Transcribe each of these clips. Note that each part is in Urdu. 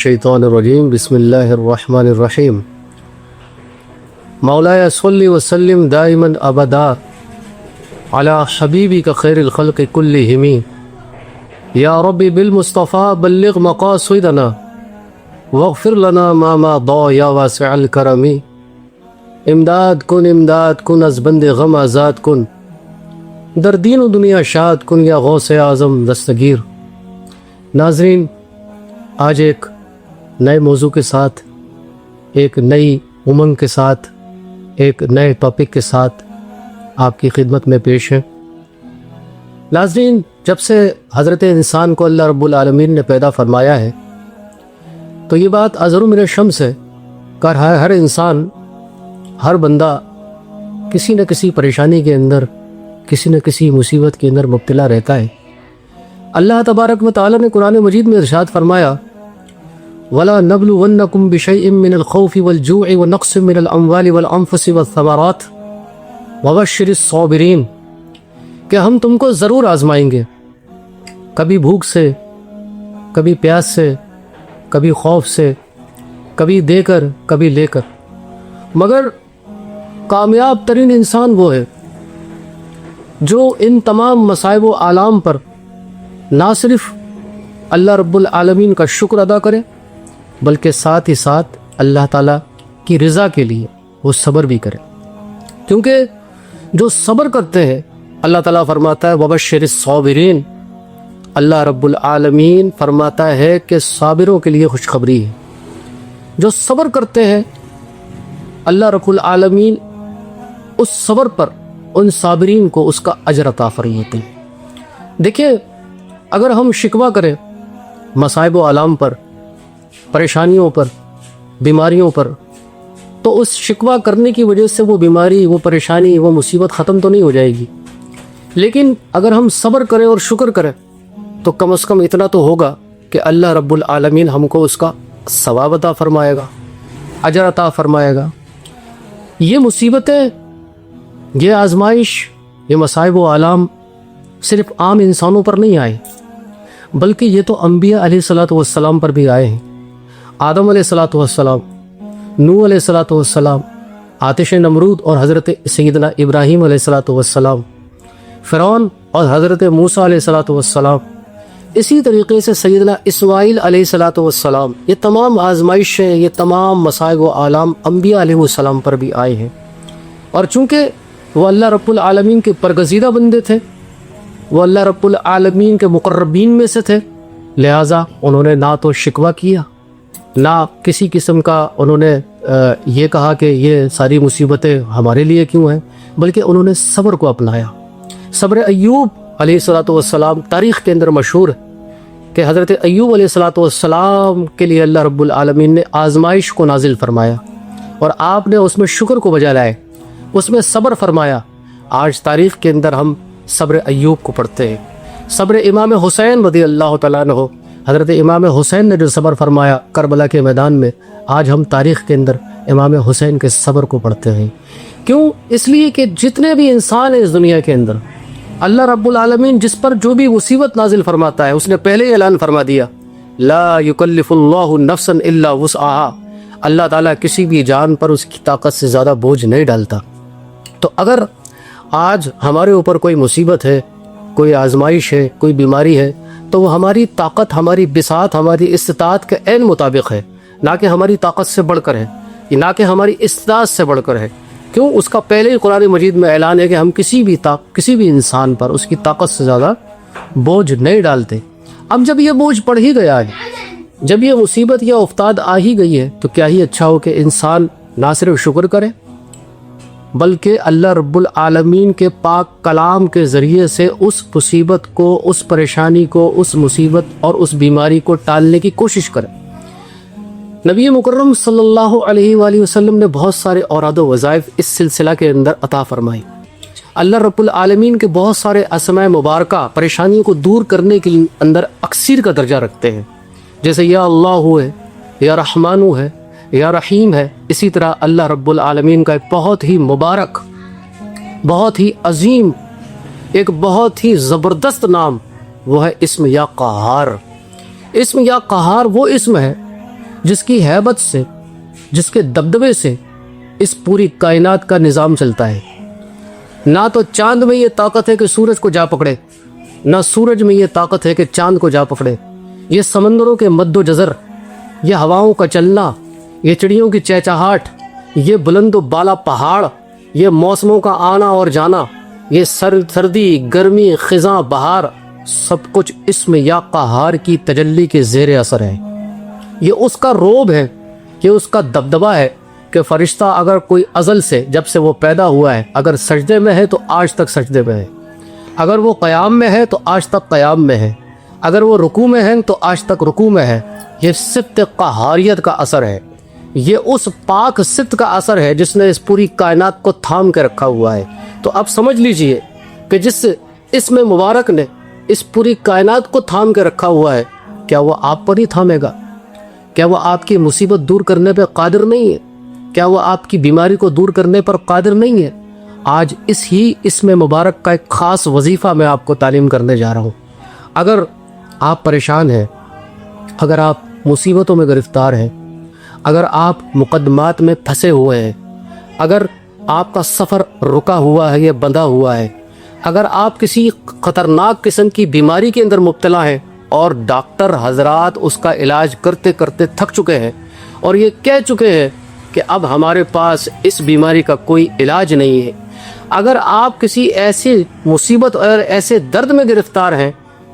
الشیطان الرجیم بسم اللہ الرحمن الرحیم مولایا صلی وسلم دائما ابدا علی حبیبک خیر الخلق کلہم یا ربی بالمصطفیٰ بلغ مقاصدنا واغفر لنا ما مضى یا واسع الکرم امداد کن از بند غم آزاد کن در دین و دنیا شاد کن یا غوث اعظم دستگیر۔ ناظرین، آج ایک نئے موضوع کے ساتھ، ایک نئی امنگ کے ساتھ، ایک نئے ٹاپک کے ساتھ آپ کی خدمت میں پیش ہے۔ ناظرین، جب سے حضرت انسان کو اللہ رب العالمین نے پیدا فرمایا ہے تو یہ بات ازر من الشمس ہے کہ ہر انسان، ہر بندہ کسی نہ کسی پریشانی کے اندر، کسی نہ کسی مصیبت کے اندر مبتلا رہتا ہے۔ اللہ تبارک و تعالی نے قرآن مجید میں ارشاد فرمایا وَلَا نَبْلُوَنَّكُمْ بِشَيْءٍ مِّنَ الْخَوْفِ وَالْجُوعِ وَنَقْصٍ مِّنَ الْأَمْوَالِ وَالْأَنفُسِ وَالثَّمَرَاتِ وَبَشِّرِ الصَّابِرِينَ کہ ہم تم کو ضرور آزمائیں گے، کبھی بھوک سے، کبھی پیاس سے، کبھی خوف سے، کبھی دے کر کبھی لے کر، مگر کامیاب ترین انسان وہ ہے جو ان تمام مصائب و آلام پر نہ صرف اللہ رب العالمین کا شکر ادا کرے بلکہ ساتھ ہی ساتھ اللہ تعالیٰ کی رضا کے لیے وہ صبر بھی کرے، کیونکہ جو صبر کرتے ہیں اللہ تعالیٰ فرماتا ہے وَبَشِّرِ الصَّابِرِينَ، اللہ رب العالمین فرماتا ہے کہ صابروں کے لیے خوشخبری ہے۔ جو صبر کرتے ہیں اللہ رب العالمین اس صبر پر ان صابرین کو اس کا اجر عطا فرماتے ہیں۔ دیکھیں، اگر ہم شکوہ کریں مصائب و آلام پر، پریشانیوں پر، بیماریوں پر، تو اس شکوہ کرنے کی وجہ سے وہ بیماری، وہ پریشانی، وہ مصیبت ختم تو نہیں ہو جائے گی، لیکن اگر ہم صبر کریں اور شکر کریں تو کم از کم اتنا تو ہوگا کہ اللہ رب العالمین ہم کو اس کا ثواب عطا فرمائے گا، اجر عطا فرمائے گا۔ یہ مصیبتیں، یہ آزمائش، یہ مصائب و آلام صرف عام انسانوں پر نہیں آئے بلکہ یہ تو انبیاء علیہ السلام پر بھی آئے ہیں۔ آدم علیہ السلام، نوح علیہ السلام، آتش نمرود اور حضرت سیدنا ابراہیم علیہ السلام، فرعون اور حضرت موسیٰ علیہ السلام، اسی طریقے سے سیدنا اسماعیل علیہ السلام، یہ تمام آزمائشیں، یہ تمام مصائب و آلام انبیاء علیہ السلام پر بھی آئے ہیں۔ اور چونکہ وہ اللہ رب العالمین کے برگزیدہ بندے تھے، وہ اللہ رب العالمین کے مقربین میں سے تھے، لہٰذا انہوں نے نہ تو شکوہ کیا، نہ کسی قسم کا انہوں نے یہ کہا کہ یہ ساری مصیبتیں ہمارے لیے کیوں ہیں، بلکہ انہوں نے صبر کو اپنایا۔ صبر ایوب علیہ السلام تاریخ کے اندر مشہور ہے کہ حضرت ایوب علیہ السلام کے لیے اللہ رب العالمین نے آزمائش کو نازل فرمایا اور آپ نے اس میں شکر کو بجا لائے، اس میں صبر فرمایا۔ آج تاریخ کے اندر ہم صبر ایوب کو پڑھتے ہیں، صبر امام حسین رضی اللہ تعالیٰ عنہ، حضرت امام حسین نے جو صبر فرمایا کربلا کے میدان میں، آج ہم تاریخ کے اندر امام حسین کے صبر کو پڑھتے ہیں۔ کیوں؟ اس لیے کہ جتنے بھی انسان ہیں اس دنیا کے اندر، اللہ رب العالمین جس پر جو بھی مصیبت نازل فرماتا ہے اس نے پہلے ہی اعلان فرما دیا لا یکلف اللہ نفسا الا وسعها، اللہ تعالیٰ کسی بھی جان پر اس کی طاقت سے زیادہ بوجھ نہیں ڈالتا۔ تو اگر آج ہمارے اوپر کوئی مصیبت ہے، کوئی آزمائش ہے، کوئی بیماری ہے، تو وہ ہماری طاقت، ہماری بساط، ہماری استطاعت کے عین مطابق ہے، نہ کہ ہماری طاقت سے بڑھ کر ہے، نہ کہ ہماری استطاعت سے بڑھ کر ہے۔ کیوں؟ اس کا پہلے ہی قرآن مجید میں اعلان ہے کہ ہم کسی بھی انسان پر اس کی طاقت سے زیادہ بوجھ نہیں ڈالتے۔ اب جب یہ بوجھ پڑ ہی گیا ہے، جب یہ مصیبت یا افتاد آ ہی گئی ہے، تو کیا ہی اچھا ہو کہ انسان نہ صرف شکر کرے بلکہ اللہ رب العالمین کے پاک کلام کے ذریعے سے اس مصیبت کو، اس پریشانی کو، اس مصیبت اور اس بیماری کو ٹالنے کی کوشش کرے۔ نبی مکرم صلی اللہ علیہ وآلہ وسلم نے بہت سارے اوراد و وظائف اس سلسلہ کے اندر عطا فرمائی۔ اللہ رب العالمین کے بہت سارے اسماء مبارکہ پریشانیوں کو دور کرنے کے اندر اکثیر کا درجہ رکھتے ہیں، جیسے یا اللہ ہے، یا رحمان ہے، یا رحیم ہے۔ اسی طرح اللہ رب العالمین کا ایک بہت ہی مبارک، بہت ہی عظیم، ایک بہت ہی زبردست نام وہ ہے اسم یا قہار۔ اسم یا قہار وہ اسم ہے جس کی ہیبت سے، جس کے دبدبے سے اس پوری کائنات کا نظام چلتا ہے۔ نہ تو چاند میں یہ طاقت ہے کہ سورج کو جا پکڑے، نہ سورج میں یہ طاقت ہے کہ چاند کو جا پکڑے۔ یہ سمندروں کے مد و جزر، یہ ہواؤں کا چلنا، یہ چڑیوں کی چہچہاٹ، یہ بلند و بالا پہاڑ، یہ موسموں کا آنا اور جانا، یہ سردی، گرمی، خزاں، بہار، سب کچھ اسم یا قہار کی تجلی کے زیر اثر ہے۔ یہ اس کا روب ہے، یہ اس کا دبدبہ ہے کہ فرشتہ اگر کوئی ازل سے، جب سے وہ پیدا ہوا ہے، اگر سجدے میں ہے تو آج تک سجدے میں ہے، اگر وہ قیام میں ہے تو آج تک قیام میں ہے، اگر وہ رکوع میں ہے تو آج تک رکوع میں ہے۔ یہ صفت قہاریت کا اثر ہے، یہ اس پاک صفت کا اثر ہے جس نے اس پوری کائنات کو تھام کے رکھا ہوا ہے۔ تو اب سمجھ لیجئے کہ جس اسم مبارک نے اس پوری کائنات کو تھام کے رکھا ہوا ہے، کیا وہ آپ پر ہی تھامے گا؟ کیا وہ آپ کی مصیبت دور کرنے پہ قادر نہیں ہے؟ کیا وہ آپ کی بیماری کو دور کرنے پر قادر نہیں ہے؟ آج اس ہی اسم مبارک کا ایک خاص وظیفہ میں آپ کو تعلیم کرنے جا رہا ہوں۔ اگر آپ پریشان ہیں، اگر آپ مصیبتوں میں گرفتار ہیں، اگر آپ مقدمات میں پھنسے ہوئے ہیں، اگر آپ کا سفر رکا ہوا ہے یا بندھا ہوا ہے، اگر آپ کسی خطرناک قسم کی بیماری کے اندر مبتلا ہیں اور ڈاکٹر حضرات اس کا علاج کرتے کرتے تھک چکے ہیں اور یہ کہہ چکے ہیں کہ اب ہمارے پاس اس بیماری کا کوئی علاج نہیں ہے، اگر آپ کسی ایسی مصیبت اور ایسے درد میں گرفتار ہیں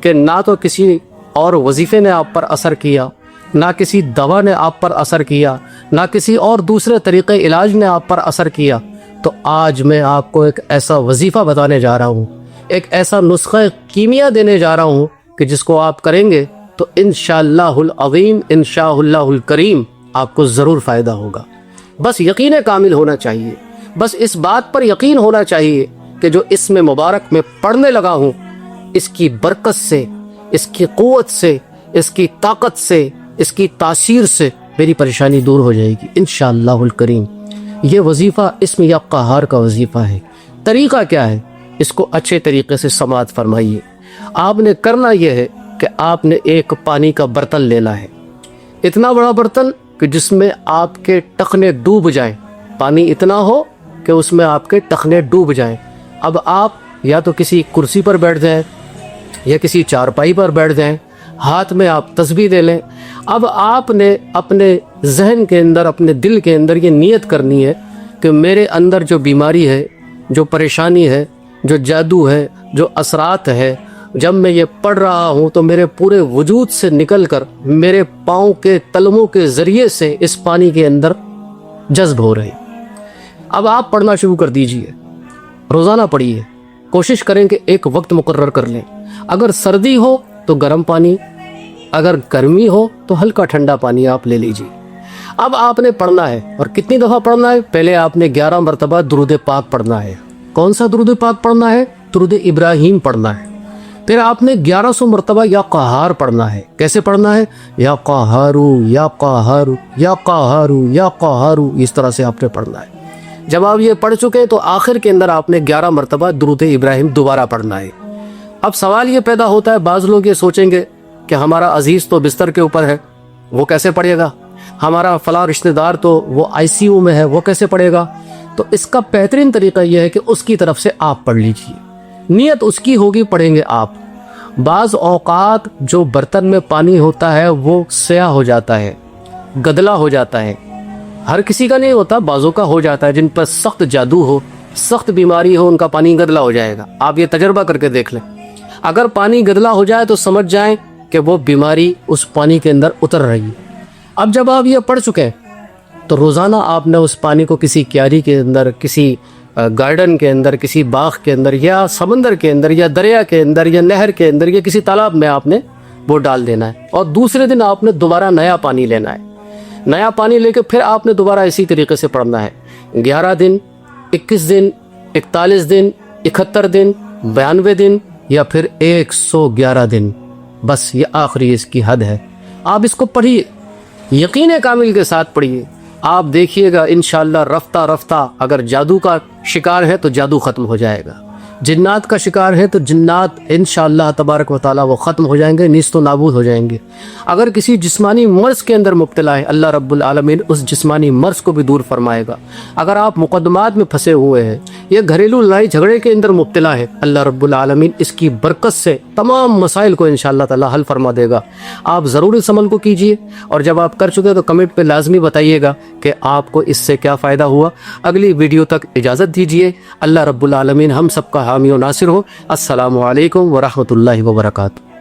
کہ نہ تو کسی اور وظیفے نے آپ پر اثر کیا، نہ کسی دوا نے آپ پر اثر کیا، نہ کسی اور دوسرے طریقے علاج نے آپ پر اثر کیا، تو آج میں آپ کو ایک ایسا وظیفہ بتانے جا رہا ہوں، ایک ایسا نسخہ کیمیا دینے جا رہا ہوں کہ جس کو آپ کریں گے تو انشاءاللہ العظیم، انشاءاللہ الکریم آپ کو ضرور فائدہ ہوگا۔ بس یقین کامل ہونا چاہیے، بس اس بات پر یقین ہونا چاہیے کہ جو اسم مبارک میں پڑھنے لگا ہوں، اس کی برکت سے، اس کی قوت سے، اس کی طاقت سے، اس کی تاثیر سے میری پریشانی دور ہو جائے گی انشاءاللہ الکریم۔ یہ وظیفہ اسم یا قہار کا وظیفہ ہے۔ طریقہ کیا ہے؟ اس کو اچھے طریقے سے سماعت فرمائیے۔ آپ نے کرنا یہ ہے کہ آپ نے ایک پانی کا برتن لینا ہے، اتنا بڑا برتن کہ جس میں آپ کے ٹخنے ڈوب جائیں، پانی اتنا ہو کہ اس میں آپ کے ٹخنے ڈوب جائیں۔ اب آپ یا تو کسی کرسی پر بیٹھ جائیں یا کسی چارپائی پر بیٹھ جائیں، ہاتھ میں آپ تسبیح دے لیں۔ اب آپ نے اپنے ذہن کے اندر، اپنے دل کے اندر یہ نیت کرنی ہے کہ میرے اندر جو بیماری ہے، جو پریشانی ہے، جو جادو ہے، جو اثرات ہے، جب میں یہ پڑھ رہا ہوں تو میرے پورے وجود سے نکل کر میرے پاؤں کے تلموں کے ذریعے سے اس پانی کے اندر جذب ہو رہے۔ اب آپ پڑھنا شروع کر دیجئے، روزانہ پڑھیے، کوشش کریں کہ ایک وقت مقرر کر لیں۔ اگر سردی ہو تو گرم پانی، اگر گرمی ہو تو ہلکا ٹھنڈا پانی آپ لے لیجئے۔ اب آپ نے پڑھنا ہے، اور کتنی دفعہ پڑھنا ہے؟ پہلے آپ نے 11 مرتبہ درود پاک پڑھنا ہے۔ کون سا درود پاک پڑھنا ہے؟ درود ابراہیم پڑھنا ہے۔ پھر آپ نے 1100 مرتبہ یا قہار پڑھنا ہے۔ کیسے پڑھنا ہے؟ یا قہارو، یا قہارو، یا قہارو، یا قہارو، اس طرح سے آپ نے پڑھنا ہے۔ جب آپ یہ پڑھ چکے تو آخر کے اندر آپ نے 11 مرتبہ درود ابراہیم دوبارہ پڑھنا ہے۔ اب سوال یہ پیدا ہوتا ہے، بعض لوگ یہ سوچیں گے کہ ہمارا عزیز تو بستر کے اوپر ہے، وہ کیسے پڑھے گا؟ ہمارا فلاں رشتہ دار تو وہ ICU میں ہے، وہ کیسے پڑھے گا؟ تو اس کا بہترین طریقہ یہ ہے کہ اس کی طرف سے آپ پڑھ لیجئے، نیت اس کی ہوگی، پڑھیں گے آپ۔ بعض اوقات جو برتن میں پانی ہوتا ہے وہ سیاہ ہو جاتا ہے، گدلا ہو جاتا ہے، ہر کسی کا نہیں ہوتا، بعضوں کا ہو جاتا ہے، جن پر سخت جادو ہو، سخت بیماری ہو، ان کا پانی گدلا ہو جائے گا۔ آپ یہ تجربہ کر کے دیکھ لیں، اگر پانی گدلا ہو جائے تو سمجھ جائیں کہ وہ بیماری اس پانی کے اندر اتر رہی ہے۔ اب جب آپ یہ پڑھ چکے تو روزانہ آپ نے اس پانی کو کسی کیاری کے اندر، کسی گارڈن کے اندر، کسی باغ کے اندر، یا سمندر کے اندر، یا دریا کے اندر، یا نہر کے اندر، یا کسی تالاب میں آپ نے وہ ڈال دینا ہے، اور دوسرے دن آپ نے دوبارہ نیا پانی لینا ہے۔ نیا پانی لے کے پھر آپ نے دوبارہ اسی طریقے سے پڑھنا ہے، 11 دن، 21 دن، 41 دن، 71 دن، 92 دن، یا پھر 111 دن، بس یہ آخری اس کی حد ہے۔ آپ اس کو پڑھیے، یقین کامل کے ساتھ پڑھیے، آپ دیکھیے گا انشاءاللہ رفتہ رفتہ، اگر جادو کا شکار ہے تو جادو ختم ہو جائے گا، جنات کا شکار ہے تو جنات انشاءاللہ تبارک و تعالیٰ وہ ختم ہو جائیں گے، نیست و نابود ہو جائیں گے۔ اگر کسی جسمانی مرض کے اندر مبتلا ہے، اللہ رب العالمین اس جسمانی مرض کو بھی دور فرمائے گا۔ اگر آپ مقدمات میں پھنسے ہوئے ہیں، یہ گھریلو لڑائی جھگڑے کے اندر مبتلا ہے، اللہ رب العالمین اس کی برکت سے تمام مسائل کو انشاءاللہ تعالیٰ حل فرما دے گا۔ آپ ضرور اس عمل کو کیجئے، اور جب آپ کر چکے تو کمنٹ پہ لازمی بتائیے گا کہ آپ کو اس سے کیا فائدہ ہوا۔ اگلی ویڈیو تک اجازت دیجئے۔ اللہ رب العالمین ہم سب کا حامی و ناصر ہو۔ السلام علیکم ورحمۃ اللہ وبرکاتہ۔